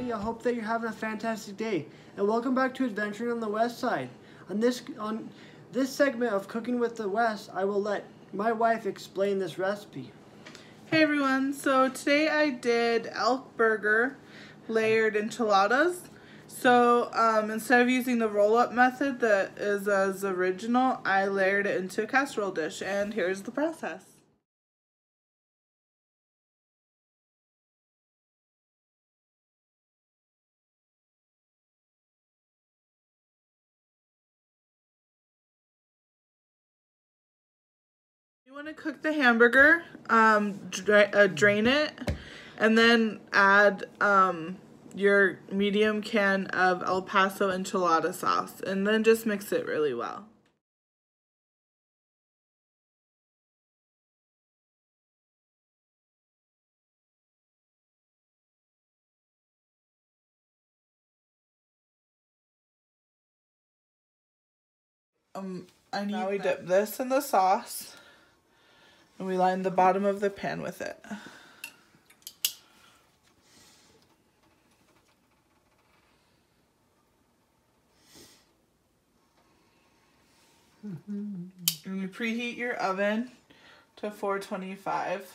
everybody. I hope that you're having a fantastic day, and welcome back to Adventuring on the West Side. On this segment of Cooking with the West, I will let my wife explain this recipe. Hey everyone, so today I did elk burger layered enchiladas. So instead of using the roll-up method that is as original, I layered it into a casserole dish, and here's the process. You want to cook the hamburger, drain it, and then add your medium can of El Paso enchilada sauce, and then just mix it really well. Now we dip this in the sauce, and we line the bottom of the pan with it. And you preheat your oven to 425.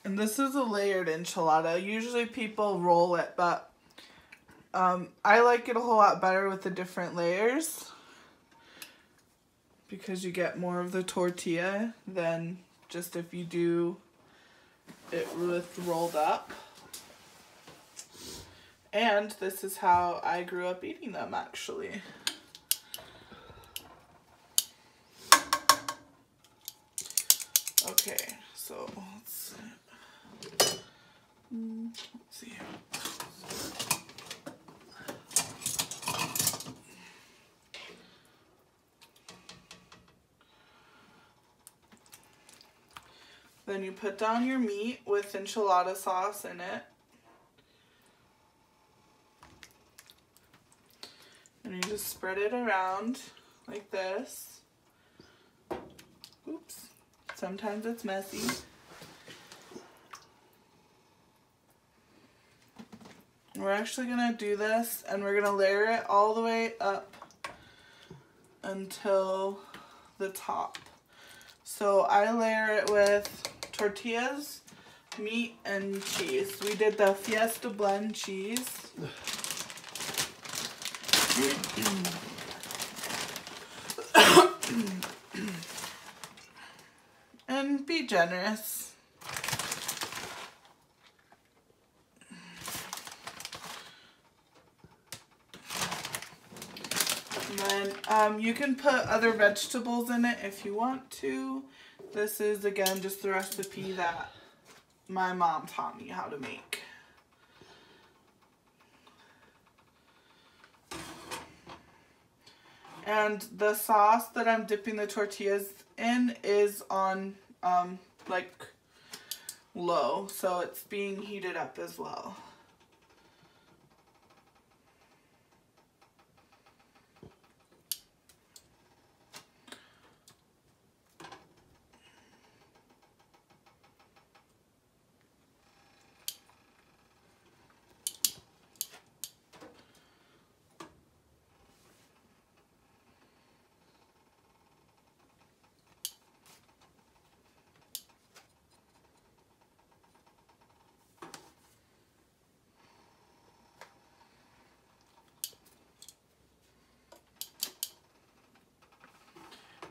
And this is a layered enchilada. Usually people roll it, but I like it a whole lot better with the different layers because you get more of the tortilla than just if you do it with rolled up. And this is how I grew up eating them, actually. Okay, so let's see. Then you put down your meat with enchilada sauce in it. And you just spread it around like this. Oops. Sometimes it's messy. We're actually going to do this, and we're going to layer it all the way up until the top. So I layer it with tortillas, meat, and cheese. We did the Fiesta blend cheese. And be generous. And then you can put other vegetables in it if you want to. This is, again, just the recipe that my mom taught me how to make. And the sauce that I'm dipping the tortillas in is on like low, so it's being heated up as well.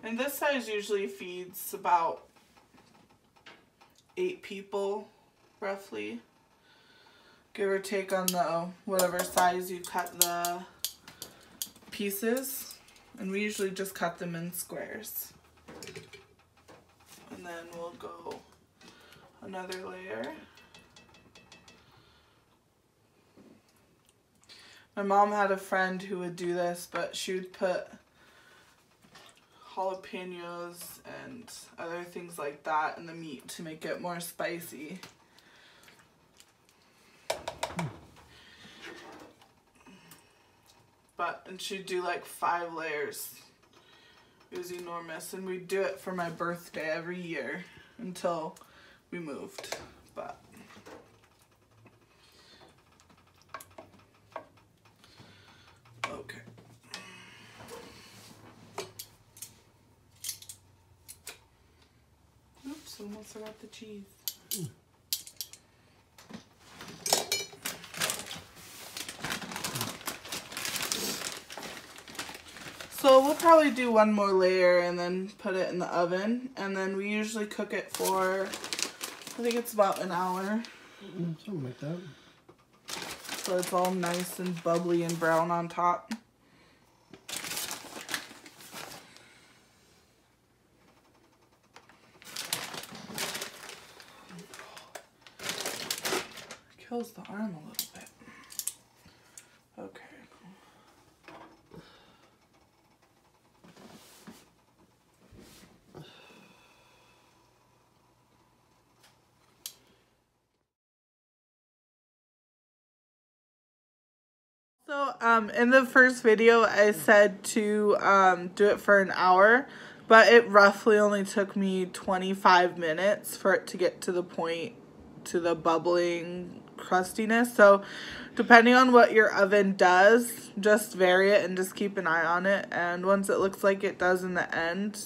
And this size usually feeds about 8 people, roughly. Give or take on the whatever size you cut the pieces. And we usually just cut them in squares. And then we'll go another layer. My mom had a friend who would do this, but she would put jalapenos and other things like that in the meat to make it more spicy. And she'd do like 5 layers. It was enormous, and we'd do it for my birthday every year until we moved. But okay. Oops, almost forgot the cheese. So we'll probably do one more layer and then put it in the oven, and then we usually cook it for, I think it's about an hour. Something like that. So it's all nice and bubbly and brown on top. Kills the arm a little bit. Okay. So, in the first video, I said to do it for an hour, but it roughly only took me 25 minutes for it to get to the point, to the bubbling crustiness. So, depending on what your oven does, just vary it and just keep an eye on it. And once it looks like it does in the end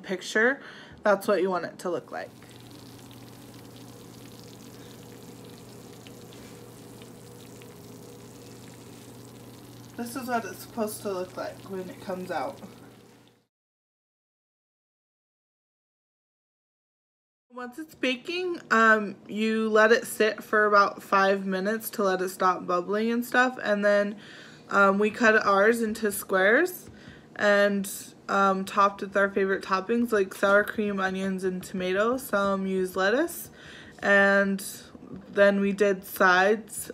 picture, that's what you want it to look like. This is what it's supposed to look like when it comes out. Once it's baking, you let it sit for about 5 minutes to let it stop bubbling and stuff, and then we cut ours into squares and topped with our favorite toppings like sour cream, onions, and tomatoes. Some use lettuce, and then we did sides.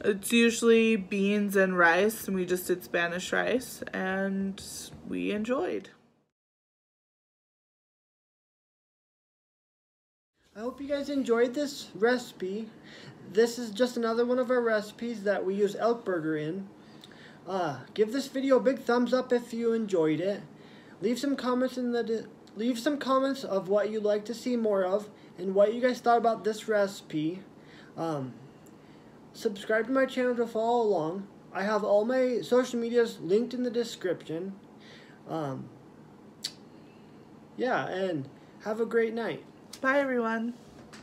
It's usually beans and rice, and we just did Spanish rice, and we enjoyed. I hope you guys enjoyed this recipe. This is just another one of our recipes that we use elk burger in. Give this video a big thumbs up if you enjoyed it. Leave some comments of what you'd like to see more of and what you guys thought about this recipe. Subscribe to my channel to follow along. I have all my social medias linked in the description. Yeah, and have a great night. Bye, everyone.